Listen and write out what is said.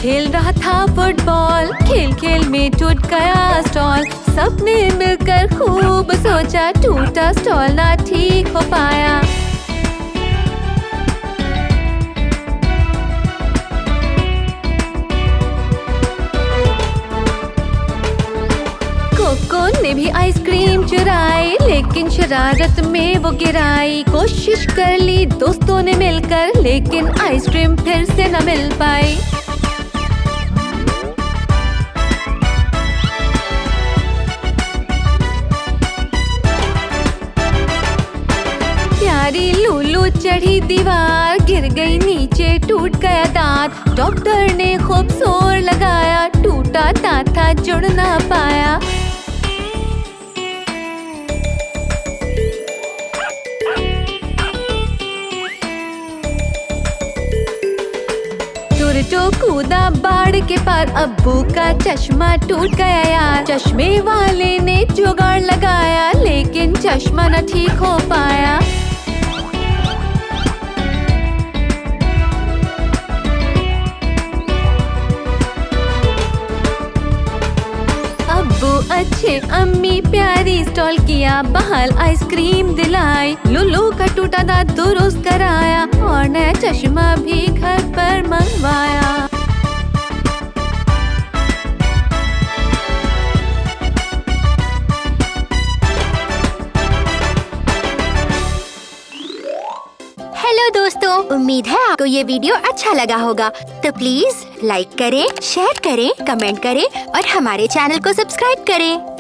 खेल रहा था फुटबॉल, खेल खेल में टूट गया स्टॉल। सबने मिलकर खूब सोचा, टूटा स्टॉल ना ठीक हो पाया। कोको ने भी आइसक्रीम चुराई, लेकिन शरारत में वो गिराई। कोशिश कर ली दोस्तों ने मिलकर, लेकिन आइसक्रीम फिर से न मिल पाई। प्यारी लूलू चढ़ी दीवार, गिर गई नीचे, टूट गया दांत। डॉक्टर ने खूब जोर लगाया, टूटा दांत था जुड़ ना पाया। टुरटो कूदा बाढ़ के पार, अब्बू का चश्मा टूट गया यार। चश्मे वाले ने जुगाड़ लगाया, लेकिन चश्मा न ठीक हो पाया। अब्बू अच्छे, अम्मी प्यारी, स्टॉल किया बहाल, आइसक्रीम दिलाई। लुलू का टूटा दांत दुरुस्त कराया, और नया चश्मा भी घर पर मंगवाया। हेलो दोस्तों, उम्मीद है आपको ये वीडियो अच्छा लगा होगा। तो प्लीज लाइक करें, शेयर करें, कमेंट करें और हमारे चैनल को सब्सक्राइब करें।